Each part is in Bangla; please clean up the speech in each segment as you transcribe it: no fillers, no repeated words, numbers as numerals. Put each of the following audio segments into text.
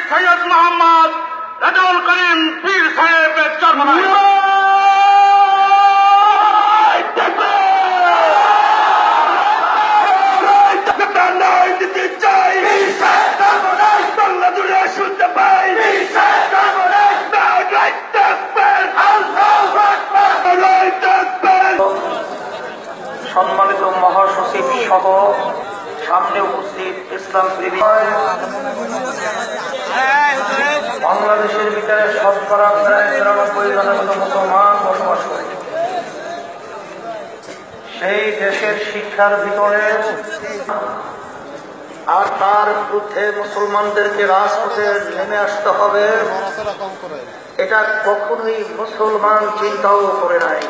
সৈয়দ মোহাম্মদ রেজাউল করিম পীর সাহেবের জন্মদিন। সম্মানিত মহাসচিব সহ সামনে উপস্থিত ইসলাম প্রেমী বাংলাদেশের ভিতরে শতকরা প্রায় 93% মুসলমান বসবাস করে। সেই দেশের শিক্ষার ভিতরে আর তার বিরুদ্ধে মুসলমানদেরকে রাজপথে নেমে আসতে হবে, এটা কখনোই মুসলমান চিন্তাও করে নাই।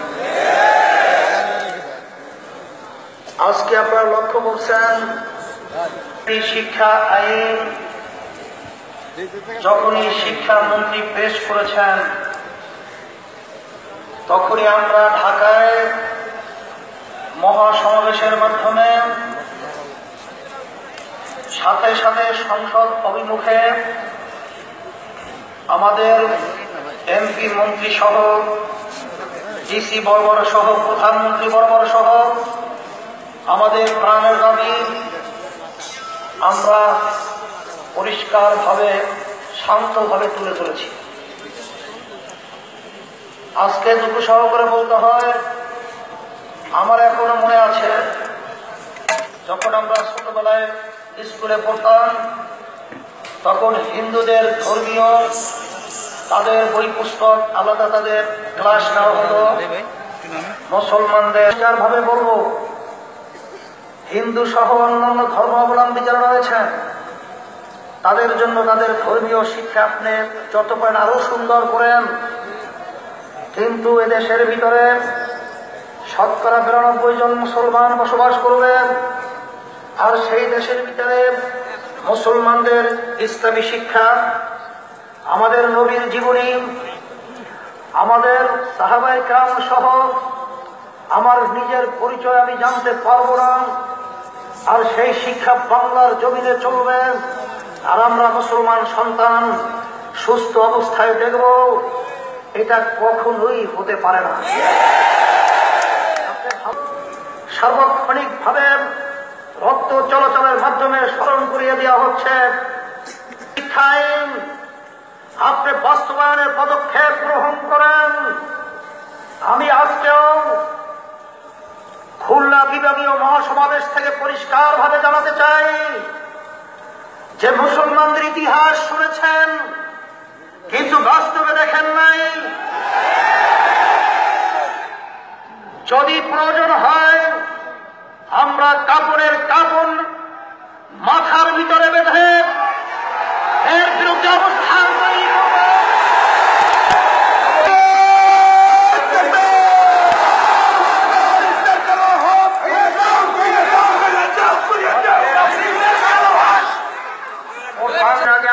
আজকে আপনারা লক্ষ্য করছেন শিক্ষা আইন যখনই শিক্ষামন্ত্রী পেশ করেছেন তখনই আমরা ঢাকায় মহাসমাবেশের মাধ্যমে সাথে সাথে সংসদ অভিমুখে আমাদের এমপি মন্ত্রী সহ ডিসি বর্বর সহ প্রধানমন্ত্রী বর্বর সহ আমাদের প্রাণের দাবি আমরা পরিষ্কারভাবে শান্তভাবে তুলে ধরেছি। আজকে দুঃখ সহকারে বলতে হয়, আমার এখনো মনে আছে যখন আমরা ছোটবেলায় স্কুলে পড়তাম তখন হিন্দুদের ধর্মীয় তাদের বই পুস্তক আলাদা তাদের ক্লাস নেওয়া হতো, মুসলমানদের ভাবে বলবো হিন্দু সহ অন্যান্য ধর্মাবলম্বী যারা রয়েছেন তাদের জন্য তাদের ধর্মীয় শিক্ষা আপনি যত পারেন আরো সুন্দর করেন, কিন্তু এদেশের ভিতরে শতকরা 92% মুসলমান বসবাস করবেন, আর সেই দেশের ভিতরে মুসলমানদের ইসলামী শিক্ষা, আমাদের নবীর জীবনী, আমাদের সাহাবায়ে কেরাম সহ আমার নিজের পরিচয় আমি জানতে পারবো না, আর সেই শিক্ষা বাংলার জমিনে চলবে, আর আমরা মুসলমান সন্তান সুস্থ অবস্থায় দেখব, এটা কখনোই হতে পারে না। সার্বক্ষণিক ভাবে রক্ত চলাচলের মাধ্যমে স্মরণ করিয়ে দেওয়া হচ্ছে শিক্ষায় আপনি বাস্তবায়নের পদক্ষেপ গ্রহণ করেন। আমি আজকেও খুলনা বিভাগীয় মহাসমাবেশ থেকে পরিষ্কার ভাবে জানাতে চাই যে মুসলমানদের ইতিহাস শুনেছেন কিন্তু বাস্তবে দেখেন নাই। যদি প্রয়োজন হয় আমরা কাপড়ের কাপড় মাথার ভিতরে বেঁধে এর বিরুদ্ধে অবস্থান তৈরি করব।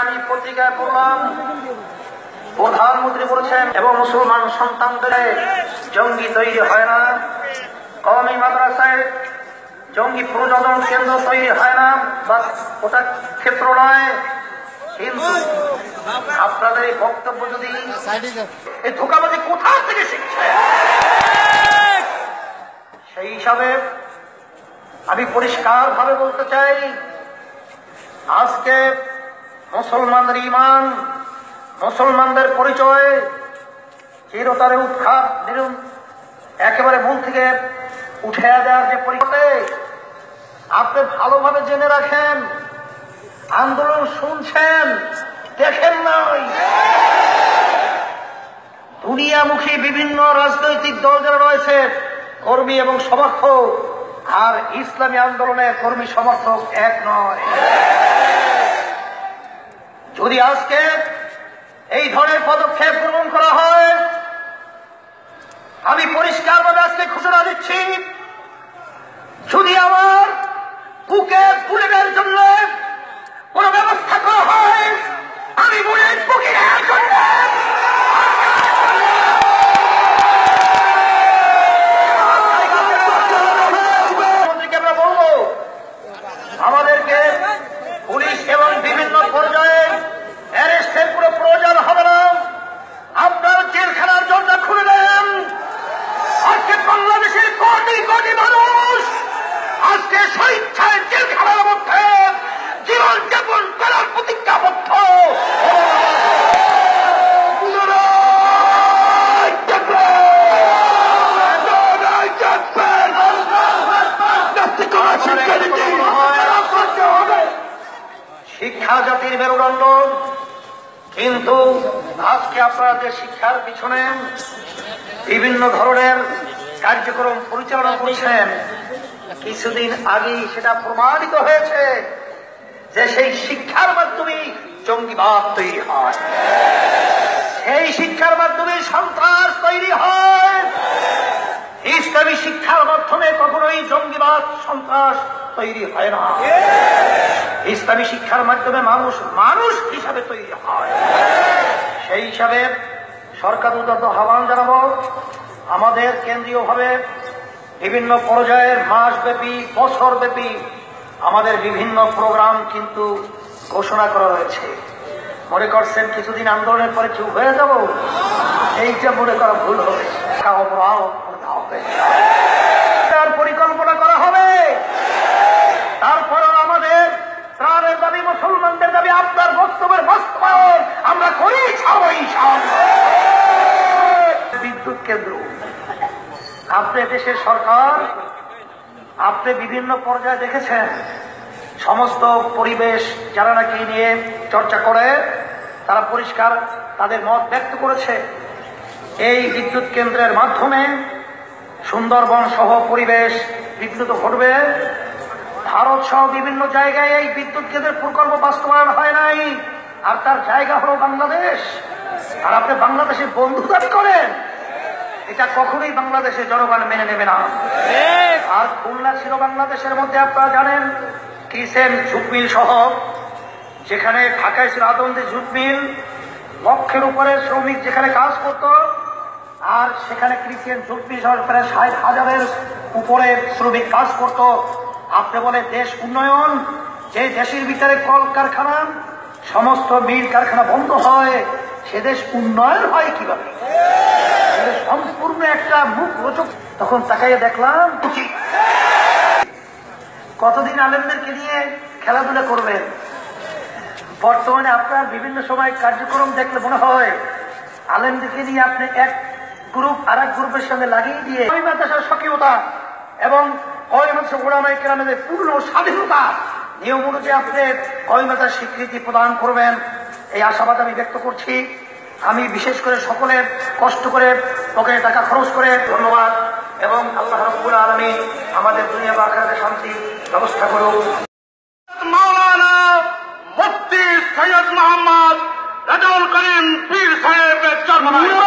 আমি পত্রিকায় পড়লাম প্রধানমন্ত্রী বলেছেন এবং মুসলমান সন্তানদের জঙ্গি তৈরি হয় না, কওমি মাদ্রাসায় জঙ্গি প্রযোজন কেন্দ্র তৈরি হয় না, বা ওটা ক্ষেত্র নয়। কিন্তু আপনাদের এই বক্তব্য যদি এই ধোঁকাবাজি কোথা থেকে শিখছে, সেই হিসাবে আমি পরিষ্কার ভাবে বলতে চাই আজকে মুসলমানদের ঈমান, মুসলমানদের পরিচয় চিরতরে উৎখাত একেবারে মূল থেকে উঠে দেওয়ার যে পরিচয় আপনি ভালোভাবে জেনে রাখেন। আন্দোলন শুনছেন, দেখেন নাই। দুনিয়ামুখী বিভিন্ন রাজনৈতিক দল যারা রয়েছে কর্মী এবং সমর্থক, আর ইসলামী আন্দোলনের কর্মী সমর্থক এক নয়। যদি আজকে এই ধরনের পদক্ষেপ গ্রহণ করা হয়, আমি পরিষ্কারভাবে আজকে ঘোষণা দিচ্ছি, যদি আমার বুকে বুলেটের জন্য কোন ব্যবস্থা করা হয়, আমি বুলেট বুকিংয়ের জন্য আমরা বলবো আমাদেরকে পুলিশ এবং বিভিন্ন পর্যায়ে শিক্ষা জাতির মেরুদণ্ড, কিন্তু আজকে আপনারা যে শিক্ষার পিছনে বিভিন্ন ধরনের কার্যক্রম পরিচালনা করছেন, কিছুদিন আগেই সেটা প্রমাণিত হয়েছে যে সেই শিক্ষার মাধ্যমে জঙ্গিবাদ তৈরি হয়, সেই শিক্ষার মাধ্যমে সন্ত্রাস তৈরি হয়। ইসলামী শিক্ষার মাধ্যমে কখনোই জঙ্গিবাদ সন্ত্রাস তৈরি হয় না। ইসলামী শিক্ষার মাধ্যমে মানুষ মানুষ হিসাবে তৈরি হয়। সেই হিসাবে সরকার উদ্যত আহ্বান জানাবো, আমাদের কেন্দ্রীয়ভাবে বিভিন্ন পর্যায়ের মাসব্যাপী বছরব্যাপী আমাদের বিভিন্ন প্রোগ্রাম কিন্তু ঘোষণা করা রয়েছে। মনে করছেন কিছুদিন আন্দোলনের পরে চুপ হয়ে যাব, এইটা মনে করা ভুল হবে। তার পরিকল্পনা করা হবে। তারপরে আমাদের প্রাণের দাবি, মুসলমানদের দাবি, আপনার বক্তব্যের বাস্তবায়ন আমরা করি। বিদ্যুৎ কেন্দ্র, আপনি দেশের সরকার, আপনি বিভিন্ন পর্যায়ে দেখেছেন সমস্ত পরিবেশ যারা নাকি নিয়ে চর্চা করে তারা পরিষ্কার তাদের মত ব্যক্ত করেছে। এই বিদ্যুৎ কেন্দ্রের মাধ্যমে সুন্দরবন সহ পরিবেশ বিদ্যুৎ ঘটবে। ভারত সহ বিভিন্ন জায়গায় এই বিদ্যুৎ কেন্দ্রের প্রকল্প বাস্তবায়ন হয় নাই, আর তার জায়গা হলো বাংলাদেশ। আর আপনি বাংলাদেশের বন্ধু দাবি করেন, এটা কখনোই বাংলাদেশের জনগণ মেনে নেবে না। আর খুলনা ছিল বাংলাদেশের মধ্যে, আপনারা জানেন কিসেন জুট মিল সহ, যেখানে ঢাকায় ছিল আদমদি জুট মিল, লক্ষের উপরে শ্রমিক যেখানে কাজ করত, আর সেখানে ক্রিসিয়ান জুট মিল সহ প্রায় 60,000-এর উপরে শ্রমিক কাজ করত। আপনি বলে দেশ উন্নয়ন, যে দেশের ভিতরে কলকারখানা সমস্ত মিল কারখানা বন্ধ হয়, সে দেশ উন্নয়ন হয় কিভাবে? সম্পূর্ণ একটা মুখ রোচক। তখন তাকাইয়ে দেখলাম কতদিন আলেমদেরকে নিয়ে খেলাধুলা করবেন। বর্তমানে আপনার বিভিন্ন সময় কার্যক্রম দেখলে মনে হয় আলেমদেরকে নিয়ে আপনি এক গ্রুপ আর এক গ্রুপের সঙ্গে লাগিয়ে দিয়ে মাদ্রাসার সক্রিয়তা এবং ওলামায়ে কেরামের পূর্ণ স্বাধীনতা নিয়ম অনুযায়ী আপনি মাদ্রাসার স্বীকৃতি প্রদান করবেন, এই আশাবাদ আমি ব্যক্ত করছি। আমি বিশেষ করে সকলে কষ্ট করে পকেটে টাকা খরচ করে ধন্যবাদ, এবং আল্লাহ রাব্বুল আলামিন আমাদের দুনিয়া বা আখিরাতে শান্তি ব্যবস্থা করুন। মাওলানা মুফতি সৈয়দ মোহাম্মদ রেজাউল করিম পীর সাহেবের জন্মদিন।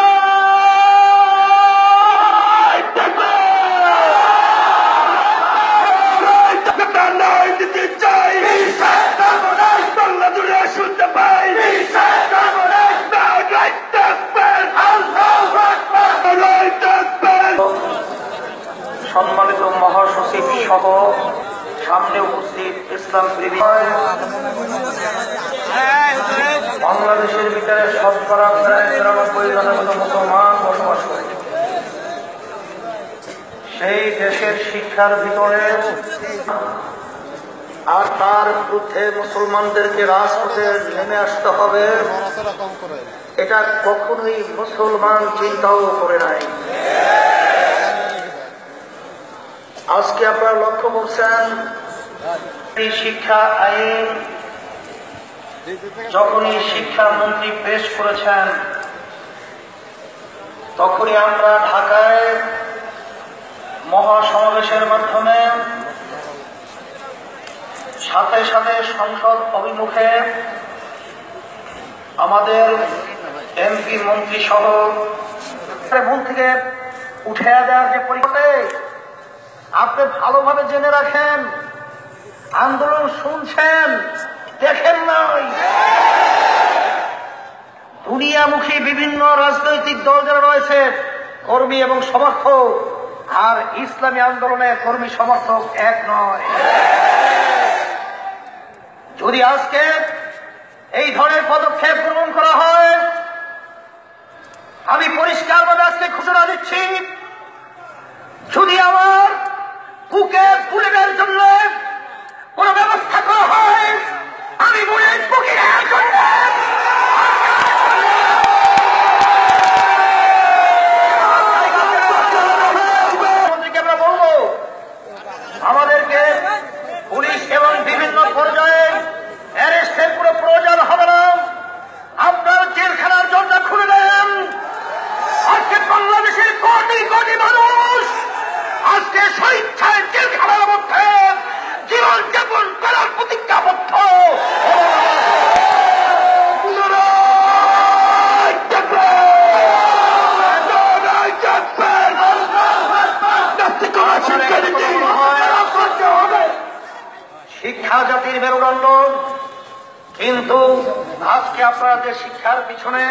সম্মানিত মহাসচিব সহ সামনে উপস্থিত ইসলাম প্রেমী, বাংলাদেশের ভিতরে শতকরা প্রায় 93% মতো মুসলমান বসবাস করে। সেই দেশের শিক্ষার ভিতরে আর তার বিরুদ্ধে মুসলমানদেরকে রাজপথে নেমে আসতে হবে, এটা কখনোই মুসলমান চিন্তাও করে নাই। আজকে আপনারা লক্ষ্য করছেন শিক্ষা আইন যখনই শিক্ষামন্ত্রী পেশ করেছেন, তখনই আমরা ঢাকায় মহাসমাবেশের মাধ্যমে সাথে সাথে সংসদ অভিমুখে আমাদের এমপি মন্ত্রী সহ মন থেকে উঠে দেওয়ার যে পরিবর্তে আপনি ভালোভাবে জেনে রাখেন, আন্দোলন শুনছেন, দেখেন নাই। দুনিয়ামুখী বিভিন্ন রাজনৈতিক দল যারা রয়েছে, কর্মী এবং সমর্থক, আর ইসলামী আন্দোলনের কর্মী সমর্থক এক নয়। যদি আজকে এই ধরনের পদক্ষেপ গ্রহণ করা হয়, আমি পরিষ্কারভাবে আজকে ঘোষণা দিচ্ছি, যদি আমার বুকে বুলেটের জন্য কোন ব্যবস্থা করা হয়, আমি বুলেট বুকিংয়ের জন্য মন্ত্রীকে আমরা বলবো, আমাদেরকে পুলিশ এবং বিভিন্ন পর্যায়ে অ্যারেস্টের কিন্তু আজকে আপনারা যে শিক্ষার পিছনে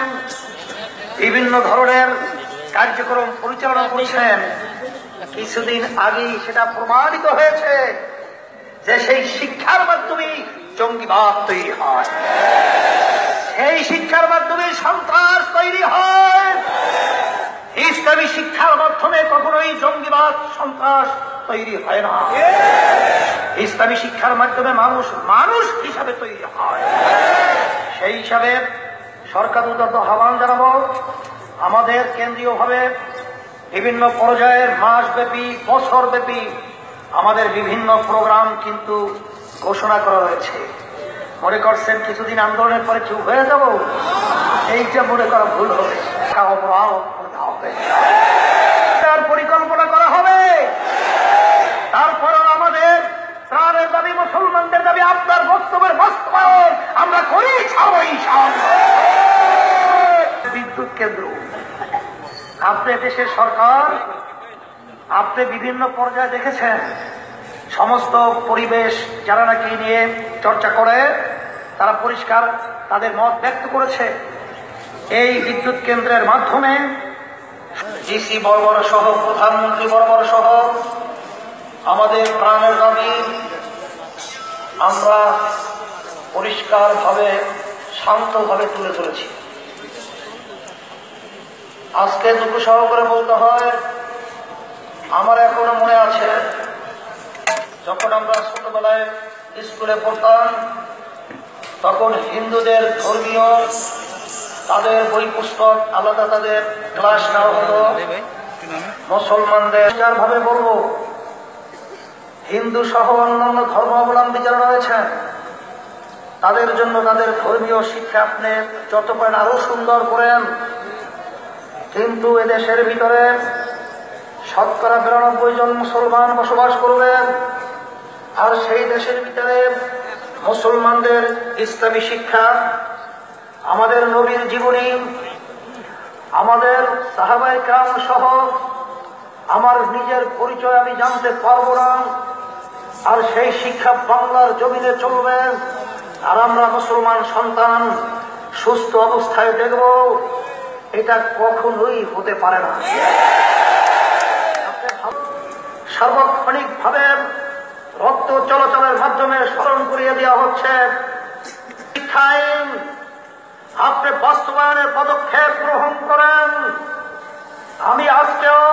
বিভিন্ন ধরনের কার্যক্রম পরিচালনা করছেন, কিছুদিন আগেই সেটা প্রমাণিত হয়েছে যে সেই শিক্ষার মাধ্যমে জঙ্গিবাদ তৈরি হয়, সেই শিক্ষার মাধ্যমে সন্ত্রাস তৈরি হয়। ইসলামী শিক্ষার মাধ্যমে কখনোই জঙ্গিবাদ সন্ত্রাস তৈরি হয় না। ইসলামী শিক্ষার মাধ্যমে মানুষ মানুষ হিসাবে তৈরি হয়। সেই হিসাবে সরকার উদ্যত আহ্বান জানাবো, আমাদের কেন্দ্রীয়ভাবে বিভিন্ন পর্যায়ের মাসব্যাপী বছরব্যাপী আমাদের বিভিন্ন প্রোগ্রাম কিন্তু ঘোষণা করা রয়েছে। মনে করছেন কিছুদিন আন্দোলনের পরে চুপ হয়ে যাব, এইটা মনে করা ভুল হবে। তার পরিকল্পনা করা হবে। তারপরেও আমাদের প্রাণের দাবি, মুসলমানদের দাবি, আপনার বক্তব্যের বাস্তবায়ন আমরা করি। বিদ্যুৎ কেন্দ্র, আপনি দেশের সরকার, আপনি বিভিন্ন পর্যায়ে দেখেছেন সমস্ত পরিবেশ যারা নাকি নিয়ে চর্চা করে তারা পরিষ্কার তাদের মত ব্যক্ত করেছে। এই বিদ্যুৎ কেন্দ্রের মাধ্যমে ডিসি বর্বর সহ প্রধানমন্ত্রী বর্বর সহ আমাদের প্রাণের দাবি আমরা পরিষ্কারভাবে শান্তভাবে তুলে ধরেছি। আজকে দুঃখ সহকারে বলতে হয়, আমার এখনো মনে আছে যখন আমরা ছোটবেলায় স্কুলে পড়তাম, তখন হিন্দুদের ধর্মীয় তাদের বই পুস্তক আলাদা, তাদের ক্লাস নেওয়া হতো। মুসলমানদের ভাবে বলবো, হিন্দু সহ অন্যান্য ধর্মাবলম্বী যারা রয়েছেন তাদের জন্য তাদের ধর্মীয় শিক্ষা আপনি যত পারেন আরো সুন্দর করেন। কিন্তু এদেশের ভিতরে ৯২ জন মুসলমান বসবাস করবেন, আর সেই দেশের ভিতরে মুসলমানদের ইসলামী শিক্ষা, আমাদের নবীর জীবনী, আমাদের সাহাবায়ে কেরাম সহ আমার নিজের পরিচয় আমি জানতে পারবো না। আর সেই শিক্ষা বাংলার জমিনে চলবে, আর আমরা মুসলমান সন্তান সুস্থ অবস্থায় দেখব, এটা কখনোই হতে পারে না। সার্বক্ষণিক ভাবে রক্ত চলাচলের মাধ্যমে স্মরণ করিয়ে দেওয়া হচ্ছে শিক্ষায় আপনি বাস্তবায়নের পদক্ষেপ গ্রহণ করেন। আমি আজকেও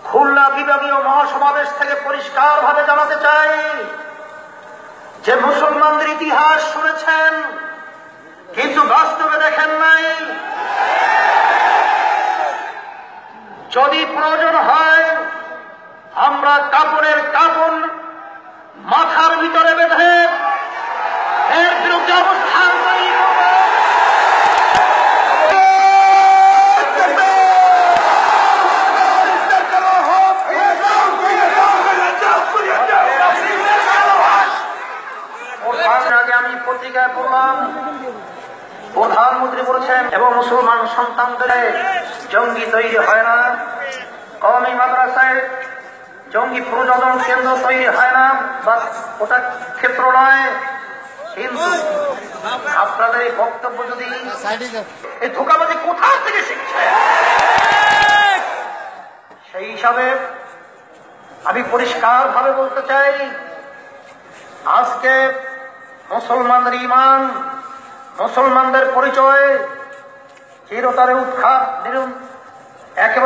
খুলনা বিভাগীয় মহাসমাবেশ থেকে পরিষ্কার ভাবে জানাতে চাই যে মুসলমানদের ইতিহাস শুনেছেন কিন্তু বাস্তবে দেখেন নাই। যদি প্রয়োজন হয় আমরা কাপড়ের কাপড় মাথার ভিতরে বেঁধে এর বিরুদ্ধে অবস্থান তৈরি করব। আগে আমি পত্রিকায় পড়লাম, প্রধানমন্ত্রী বলেছেন এবং মুসলমান সন্তানদের জঙ্গি তৈরি হয় না, কওমি মাদ্রাসায় জঙ্গি প্রযোজন কেন্দ্র তৈরি হয় না, বা ওটা ক্ষেত্র নয়। কিন্তু আপনাদের এই বক্তব্য যদি এই ধোঁকাবাজি কোথা থেকে শিখছে, সেই হিসাবে আমি পরিষ্কার ভাবে বলতে চাই, আজকে মুসলমানদের ঈমান, মুসলমানদের পরিচয় চিরতরে উৎখাত একেবারে